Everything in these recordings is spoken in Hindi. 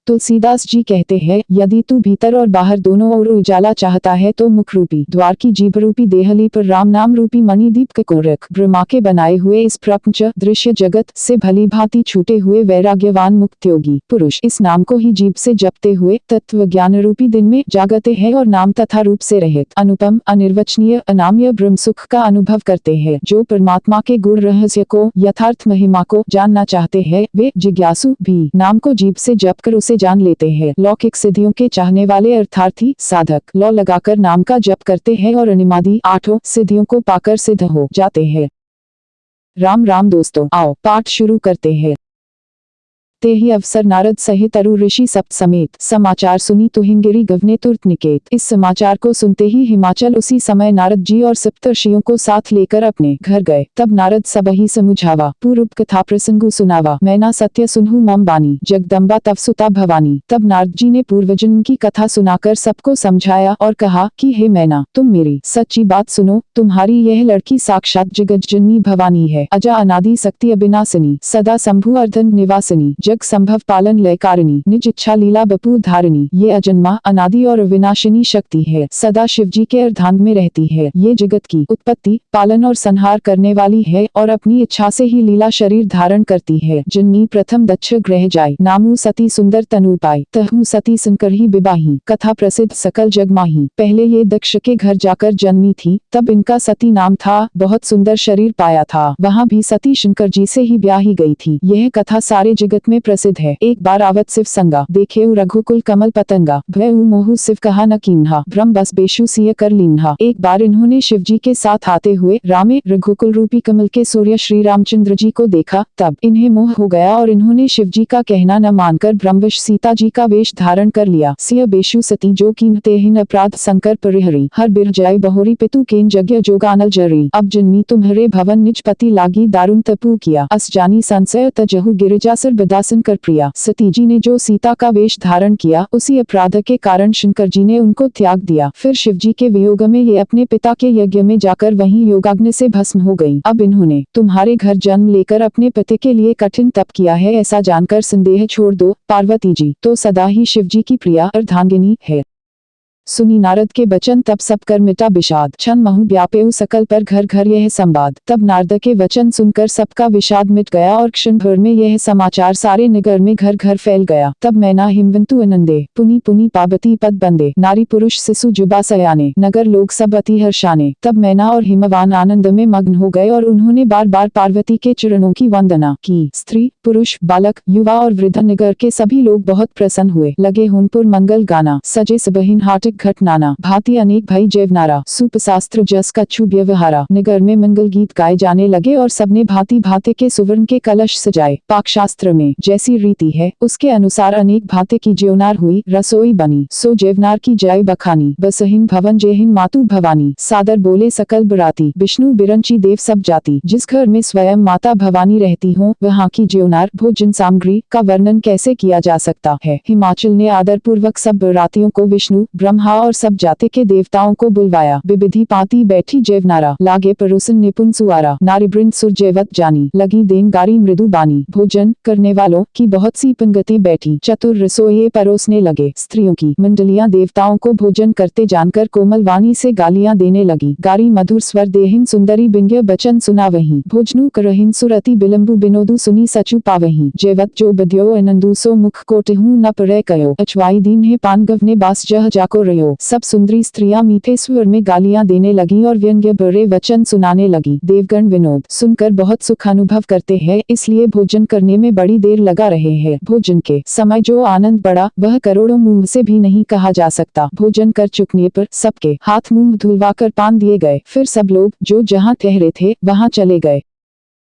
तुलसीदास जी कहते हैं, यदि तू भीतर और बाहर दोनों ओर उजाला चाहता है तो मुख रूपी द्वार की जीभ रूपी देहली पर राम नाम रूपी मणिदीप को रख। ब्रह्मा के बनाए हुए इस प्रपंच दृश्य जगत से भली भांति छूटे हुए वैराग्यवान मुक्त योगी पुरुष इस नाम को ही जीभ से जपते हुए तत्व ज्ञान रूपी दिन में जागते हैं और नाम तथा रूप से रहित अनुपम अनिर्वचनीय अनाम्य ब्रह्म सुख का अनुभव करते हैं। जो परमात्मा के गुण रहस्य को यथार्थ महिमा को जानना चाहते हैं वे जिज्ञासु भी नाम को जीभ से जप कर उसे जान लेते हैं। लौकिक सिद्धियों के चाहने वाले अर्थार्थी साधक लौ लगाकर नाम का जप करते हैं और अनिमादि 8 सिद्धियों को पाकर सिद्ध हो जाते हैं। राम राम दोस्तों, आओ पाठ शुरू करते हैं। ते ही अवसर नारद सहित अरु ऋषि सप्त समेत समाचार सुनी तुहिंगिरी गवने तुर्त निकेत। इस समाचार को सुनते ही हिमाचल उसी समय नारद जी और सप्तर्षियों को साथ लेकर अपने घर गए। तब नारद सबही समुझावा पूर्व कथा प्रसंगु सुनावा मैना सत्य सुनहु मम बानी जगदम्बा तव सुता भवानी। तब नारद जी ने पूर्वजन्म की कथा सुनाकर सबको समझाया और कहा कि हे मैना, तुम मेरी सच्ची बात सुनो। तुम्हारी यह लड़की साक्षात जगत जननी भवानी है, अजा अनादि शक्ति अविनाशिनी, सदा शंभु अर्धन निवासिनी, जग संभव पालन लय कारिणी, निज इच्छा लीला बपू धारिणी। ये अजन्मा अनादि और अविनाशिनी शक्ति है, सदा शिव जी के अर्धांग में रहती है। ये जगत की उत्पत्ति पालन और संहार करने वाली है और अपनी इच्छा से ही लीला शरीर धारण करती है। जननी प्रथम दक्ष ग्रह जाय, नामु सती सुंदर तनु पाई, तहु सती सुनकर ही विवाही, कथा प्रसिद्ध सकल जग माही। पहले ये दक्ष के घर जाकर जन्मी थी, तब इनका सती नाम था, बहुत सुंदर शरीर पाया था। वहाँ भी सती शंकर जी से ही ब्याही गई थी। यह कथा सारे जगत में प्रसिद्ध है। एक बार आवत शिव संगा, देखे रघुकुल कमल पतंगा, भय मोहु शिव कहा न कीन्हा, ब्रह्म बस बेशु सिय कर लीन्हा। एक बार इन्होंने शिव जी के साथ आते हुए रामे रघुकुल रूपी कमल के सूर्य श्री रामचंद्र जी को देखा। तब इन्हें मोह हो गया और इन्होंने शिव जी का कहना न मानकर ब्रह्मवश सीता जी का वेश धारण कर लिया। सिय बेशु सती जो कीन्हते हिन अपराध संकर परिहरी, हर बिर जाय बहोरी पितु केन जग्य जोगानल जरी। अब जन्मी तुम्हरे भवन निज पति लागी दारुण तपु किया, अस जानी संशय तजहु गिरिजासर बदासन कर प्रिया। सती जी ने जो सीता का वेश धारण किया, उसी अपराध के कारण शंकर जी ने उनको त्याग दिया। फिर शिव जी के वियोग में ये अपने पिता के यज्ञ में जाकर वहीं योगाग्नि से भस्म हो गयी। अब इन्होंने तुम्हारे घर जन्म लेकर अपने पति के लिए कठिन तप किया है, ऐसा जानकर संदेह छोड़ दो। पार्वती जी तो सदा ही शिव जी की प्रिया अर्धांगिनी है। सुनी नारद के वचन तब सब कर मिटा विषाद, क्षण महु व्यापेउ सकल पर घर घर यह संवाद। तब नारद के वचन सुनकर सबका विषाद मिट गया और क्षण भर में यह समाचार सारे नगर में घर घर फैल गया। तब मैना हिमवंतु आनंदे, पुनि पुनि पार्वती पद बंदे, नारी पुरुष शिशु जुबा सयाने, नगर लोग सब अति हर्षाने। तब मैना और हिमवान आनंद में मग्न हो गए और उन्होंने बार बार पार्वती के चरणों की वंदना की। स्त्री पुरुष बालक युवा और वृद्ध नगर के सभी लोग बहुत प्रसन्न हुए, लगे हुनपुर मंगल गाना, सजे सबहिन हाट घटनाना, भांति अनेक भई जैवनारा, सुपशास्त्र जस कछु व्यवहारा। नगर में मंगल गीत गाए जाने लगे और सबने भांति भांति के सुवर्ण के कलश सजाए। पाकशास्त्र में जैसी रीति है उसके अनुसार अनेक भांति की ज्योनार हुई, रसोई बनी, सो जैवनार की जय बखानी, बसहीन भवन जयहीन मातु भवानी। सादर बोले सकल बराती, विष्णु बिरंची देव सब जाति। जिस घर में स्वयं माता भवानी रहती हो वहाँ की ज्योनार भोजन सामग्री का वर्णन कैसे किया जा सकता है। हिमाचल ने आदर पूर्वक सब बरातियों को विष्णु ब्रह्मा और सब जाति के देवताओं को बुलवाया। विविधि पाती बैठी जैवनारा, लागे परोसन निपुण सुआरा, नारी वृंद सुर जैवत जानी, लगी देन गारी मृदु बानी। भोजन करने वालों की बहुत सी पंगति बैठी, चतुर रसोइये परोसने लगे। स्त्रियों की मंडलियां देवताओं को भोजन करते जानकर कोमल वाणी से गालियां देने लगी। गारी मधुर स्वर देहिन सुंदरी बिंग्य बचन सुना वहीं, भोजनु करहिन सुरति बिलम्बु बिनोदु सुनी सचु पावहीं। जैवत जो बध्यो आनंदु सो मुख कोटिहु न परै कयो, अचवाई दीन है पान गवने बास जह जाको रयो। सब सुंदरी स्त्रियां मीठे स्वर में गालियां देने लगी और व्यंग्य भरे वचन सुनाने लगी। देवगण विनोद सुनकर बहुत सुख अनुभव करते हैं, इसलिए भोजन करने में बड़ी देर लगा रहे हैं। भोजन के समय जो आनंद बढ़ा वह करोड़ों मुंह से भी नहीं कहा जा सकता। भोजन कर चुकने पर सबके हाथ मुंह धुलवाकर पान दिए गए। फिर सब लोग जो जहाँ ठहरे थे वहाँ चले गए।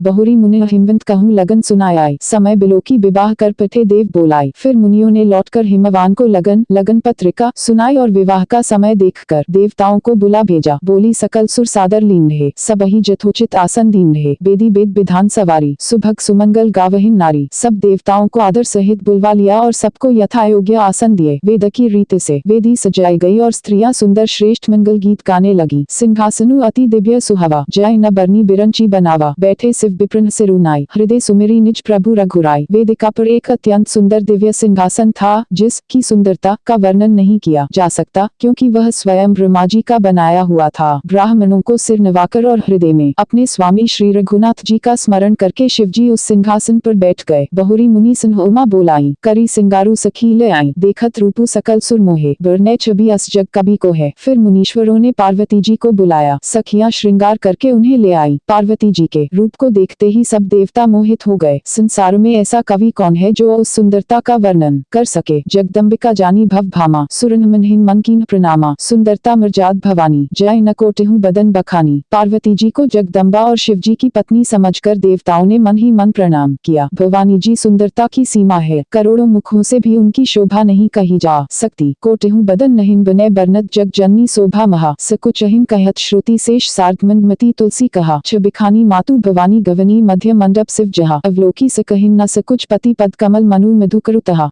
बहुरी मुनि हिमवंत कहूँ लगन सुनाय, समय बिलोकी विवाह कर पठे देव बोलाई। फिर मुनियों ने लौटकर हिमवान को लगन पत्रिका सुनाई और विवाह का समय देखकर देवताओं को बुला भेजा। बोली सकल सुर सादर लीन रहे, सबही जथोचित आसन दीन रहे। वेदी वेद विधान सवारी, सुभग सुमंगल गावहिन नारी। सब देवताओं को आदर सहित बुलवा लिया और सबको यथा योग्य आसन दिए। वेद की रीति से वेदी सजाई गई और स्त्रियां सुंदर श्रेष्ठ मंगल गीत गाने लगी। सिंहासनु अति दिव्य सुहावा, जय न बरनी बिरंची बनावा। बैठे शिव विप्रन सिरुनाई, हृदय सुमिरी निज प्रभु रघुराई। वेदिका पर एक अत्यंत सुंदर दिव्य सिंहासन था, जिसकी सुंदरता का वर्णन नहीं किया जा सकता, क्योंकि वह स्वयं ब्रह्मा जी का बनाया हुआ था। ब्राह्मणों को सिर नवाकर और हृदय में अपने स्वामी श्री रघुनाथ जी का स्मरण करके शिव जी उस सिंहासन पर बैठ गए। बहुरी मुनि सिंहोमा बोलाई, करी सिंगारू सखी ले आई, देखत रूपु सकल सुर मोहे, बरने छवि अस जग कभी को है। फिर मुनीश्वरों ने पार्वती जी को बुलाया, सखियां श्रृंगार करके उन्हें ले आई। पार्वती जी के रूप को देखते ही सब देवता मोहित हो गए। संसार में ऐसा कवि कौन है जो उस सुंदरता का वर्णन कर सके। जगदम्बिका जानी भव भामा, सुरन मनहीन मन कीन प्रणामा, सुंदरता मर्जाद भवानी, जय न कोटिहूँ बदन बखानी। पार्वती जी को जगदम्बा और शिव जी की पत्नी समझकर देवताओं ने मन ही मन प्रणाम किया। भवानी जी सुंदरता की सीमा है, करोड़ों मुखों से भी उनकी शोभा नहीं कही जा सकती। कोटिहूँ बदन नहिन बने बरनत जग जननी शोभा महा, सकुचहिन कहत श्रुति शेष सार्धमंद मति तुलसी कहा। छबिखानी मातु भवानी गवनी मध्य मंडप शिव जहा, अवलोकी सकहिन न सकुच पति पद कमल मनु मधुकरुतहा।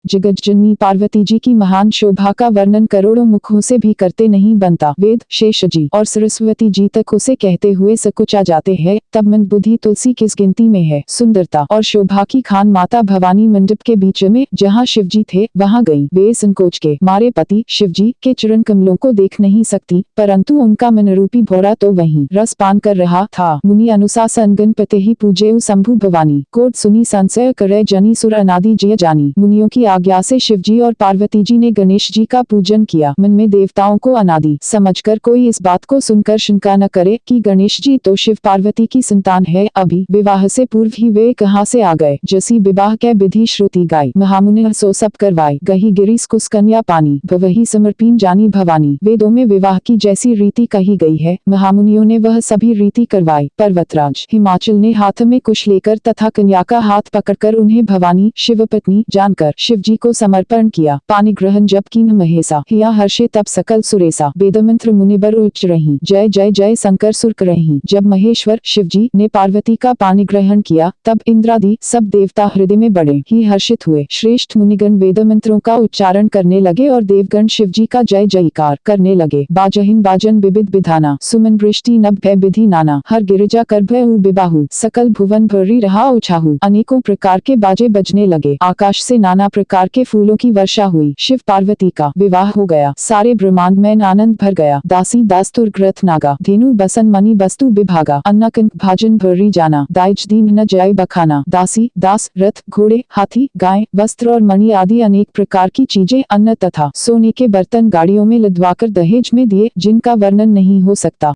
जगत जननी पार्वती जी की महान शोभा का वर्णन करोड़ों मुखों से भी करते नहीं बनता। वेद, शेष जी और सरस्वती जी तक उसे कहते हुए सकुचा जाते हैं, तब मंद बुद्धि तुलसी किस गिनती में है। सुंदरता और शोभा की खान माता भवानी मंडप के बीच में जहाँ शिव जी थे वहाँ गई। वे संकोच के मारे पति शिव जी के चरण कमलों को देख नहीं सकती, परंतु उनका मन रूपी भोरा तो वहीं रस पान कर रहा था। मुनि अनुशासन गणपति ही पूजे शंभु भवानी, कोट सुनी संशय करे जनी सुर अनादि जय जानी। मुनियों की आज्ञा से शिव जी और पार्वती जी ने गणेश जी का पूजन किया। मन में देवताओं को अनादि समझकर कोई इस बात को सुनकर शंका न करे कि गणेश जी तो शिव पार्वती की संतान है, अभी विवाह से पूर्व ही वे कहाँ से आ गए। जैसी विवाह के विधि श्रुति गाई, महामुनि सो सब करवाई, गही गिरीश कुस कन्या पानी, भवही समर्पीन जानी भवानी। वेदों में विवाह की जैसी रीति कही गई है, महामुनियों ने वह सभी रीति करवाई। पर्वतराज हिमाचल ने हाथ में कुश लेकर तथा कन्या का हाथ पकड़कर उन्हें भवानी शिव पत्नी जानकर शिव जी को समर्पण किया। पानी ग्रहण जब कीन महेसा, हिया हर्षे तब सकल सुरेसा, वेद मंत्र मुनिबर उच्च रही, जय जय जय शंकर सुर करही। जब महेश्वर शिव जी ने पार्वती का पानी ग्रहण किया, तब इंद्रादि सब देवता हृदय में बड़े ही हर्षित हुए। श्रेष्ठ मुनिगण वेद मंत्रों का उच्चारण करने लगे और देवगण शिव जी का जय जयकार करने लगे। बाजहिन बाजन विविध विधाना, सुमन वृष्टि नभ भय विधि नाना, हर गिरिजा कर भय बिबाहु, सकल भुवन भरी रहा उछाहु। अनेकों प्रकार के बाजे बजने लगे, आकाश से नाना प्रकार के फूलों की वर्षा हुई। शिव पार्वती का विवाह हो गया, सारे ब्रह्मांड में आनंद भर गया। दासी दास्तुर ग्रथ नागा, धेनु बसन मणि वस्तु विभागा, अन्नकंक भाजन भरी जाना, दाइज दीन न जय बखाना। दासी दास रथ घोड़े हाथी गाय वस्त्र और मणि आदि अनेक प्रकार की चीजें अन्न तथा सोने के बर्तन गाड़ियों में लदवाकर दहेज में दिए, जिनका वर्णन नहीं हो सकता।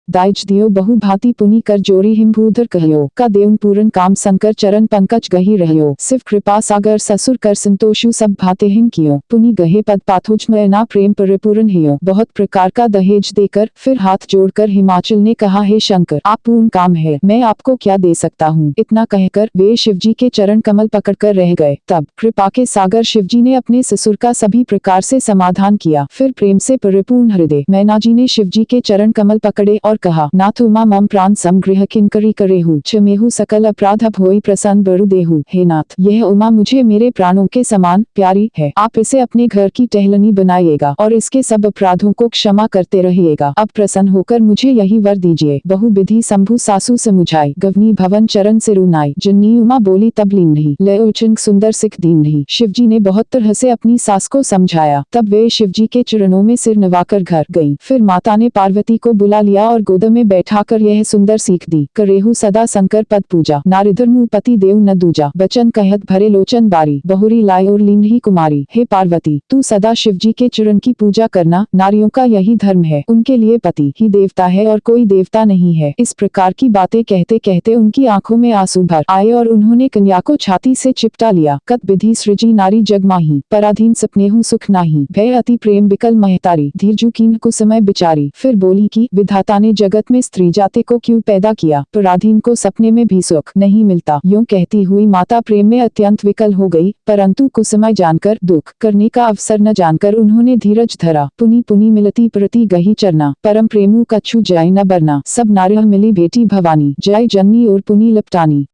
दाइज दियो बहु भांति पुनि कर जोरी हिमभूधर कहो, का देवन पूरन काम शंकर चरण पंकज गही रहो। शिव कृपा सागर ससुर कर संतोषु सब भाते हिम कियो, पुनि गहे पद पाथुज में ना प्रेम परिपूर्ण हियो। बहुत प्रकार का दहेज देकर फिर हाथ जोड़कर हिमाचल ने कहा, हे शंकर आप पूर्ण काम है, मैं आपको क्या दे सकता हूँ। इतना कहकर वे शिव जी के चरण कमल पकड़कर रह गए। तब कृपा के सागर शिव जी ने अपने ससुर का सभी प्रकार से समाधान किया। फिर प्रेम से परिपूर्ण हृदय मैना जी ने शिव जी के चरण कमल पकड़े और कहा, नाथ उमा मम प्राण समगृह किंकरी करेहु, क्षमेहु सकल अपराध भोई प्रसन्न बरु देहु। हे नाथ, यह उमा मुझे मेरे प्राणों के समान प्यारी है, आप इसे अपने घर की टहलनी बनाइएगा और इसके सब अपराधों को क्षमा करते रहिएगा। अब प्रसन्न होकर मुझे यही वर दीजिए। बहु विधि शंभु सासु समुझाई, गवनी भवन चरण सिरुनाई, जननी उमा बोली तब लीन नहीं, लय उचंग सुंदर सिख दीन नहीं। शिव जी ने बहुत तरह से अपनी सास को समझाया, तब वे शिव जी के चरणों में सिर नवाकर घर गयी। फिर माता ने पार्वती को बुला लिया और गोद में बैठाकर यह सुंदर सीख दी, करेहु सदा शंकर पद पूजा, नारिधर मुँह पति देव न दूजा, बचन कहत भरे लोचन बारी, बहुरी लाय और लीन ही कुमारी। हे पार्वती, तू सदा शिव जी के चरण की पूजा करना, नारियों का यही धर्म है, उनके लिए पति ही देवता है और कोई देवता नहीं है। इस प्रकार की बातें कहते कहते उनकी आंखों में आंसू भर आए और उन्होंने कन्या को छाती से चिपटा लिया। कत विधि सृजी नारी जगमाही, पराधीन सपनेहु सुख नाही, भय अति प्रेम बिकल महतारी, धीरजु कीन कुसमय बिचारी। फिर बोली कि विधाता ने जगत में स्त्री जाति को क्यों पैदा किया, पराधीन को सपने में भी सुख नहीं मिलता। यूं कहती हुई माता प्रेम में अत्यंत विकल हो गई, परंतु कुसमय जानकर दुख करने का अवसर न जानकर उन्होंने धीरज धरा। पुनि पुनि मिलती प्रति गही चरना, परम प्रेमु कछु जाय न बरना, सब नारियल मिली बेटी भवानी, जय जननी और पुनि लपटानी।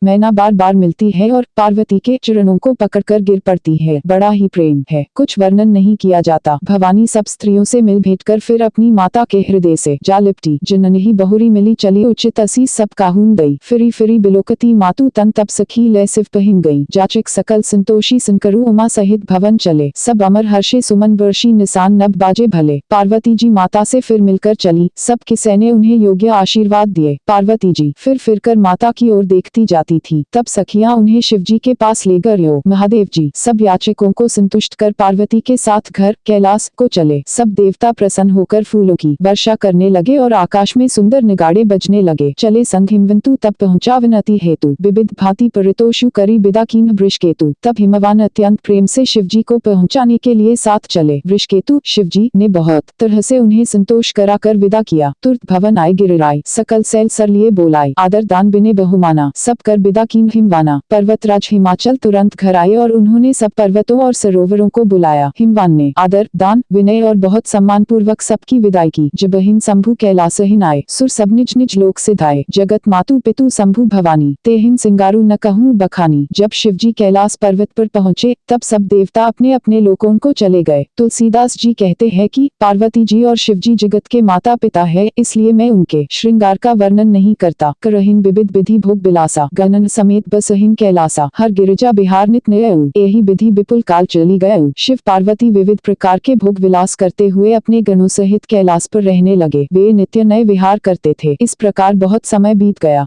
मैना बार बार मिलती है और पार्वती के चरणों को पकड़कर गिर पड़ती है। बड़ा ही प्रेम है, कुछ वर्णन नहीं किया जाता। भवानी सब स्त्रियों से मिल भेंट कर फिर अपनी माता के हृदय से जा लिपटी। जननहि बहुरी मिली चली उचित असी सब काहून गई। फिरी फिरी बिलोकती मातु तन तप सखी लय सिव पहिन गई। जाचिक सकल संतोषी सिनकरु उमा सहित भवन चले। सब अमर हर्षे सुमन वर्षी निशान नभ बाजे भले। पार्वती जी माता से फिर मिलकर चली। सब किसे ने उन्हें योग्य आशीर्वाद दिए। पार्वती जी फिर कर माता की ओर देखती जाती थी। तब सखियां उन्हें शिवजी के पास ले गए। महादेव जी सब याचकों को संतुष्ट कर पार्वती के साथ घर कैलाश को चले। सब देवता प्रसन्न होकर फूलों की वर्षा करने लगे और आकाश में सुंदर नगाड़े बजने लगे। चले संग हिमवंतु तब पहुंचा विनति हेतु। विविध भांति परितोषु करी बिदा कीन्ह वृषकेतु। तब हिमवान अत्यंत प्रेम से शिवजी को पहुंचाने के लिए साथ चले। वृषकेतु शिवजी ने बहुत तरह से उन्हें संतोष कराकर विदा किया। तुरंत भवन आए गिरिराय सकल सैल सर लिए बोलाए। आदर दान बिने बहुमाना सब कर विदा कीन्ह हिमवाना। पर्वतराज हिमाचल तुरंत घर आए और उन्होंने सब पर्वतों और सरोवरों को बुलाया। हिमवान ने आदर दान विनय और बहुत सम्मान पूर्वक सबकी विदाई की। जब हिम शंभु कैलासहीन आए सुर सब निज निज लोक सिधाए। जगत मातु पितु शंभु भवानी तेहिन सिंगारू न कहूँ बखानी। जब शिवजी कैलाश पर्वत पर पहुँचे तब सब देवता अपने अपने लोकों को चले गए। तुलसीदास जी कहते हैं कि पार्वती जी और शिवजी जगत के माता पिता है, इसलिए मैं उनके श्रृंगार का वर्णन नहीं करता। करहिन विविध विधि भोग बिलासा गणन समेत बसहीन कैलासा। हर गिरिजा बिहार नित नयऊ यही विधि विपुल काल चली गयऊ। शिव पार्वती विविध प्रकार के भोग विलास करते हुए अपने गणों सहित कैलाश पर रहने लगे। वे नित्य नए विहार करते थे। इस प्रकार बहुत समय बीत गया।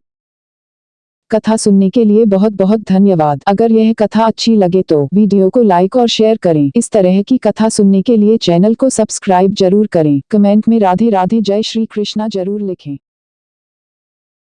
कथा सुनने के लिए बहुत बहुत धन्यवाद। अगर यह कथा अच्छी लगे तो वीडियो को लाइक और शेयर करें। इस तरह की कथा सुनने के लिए चैनल को सब्सक्राइब जरूर करें। कमेंट में राधे राधे जय श्री कृष्णा जरूर लिखें।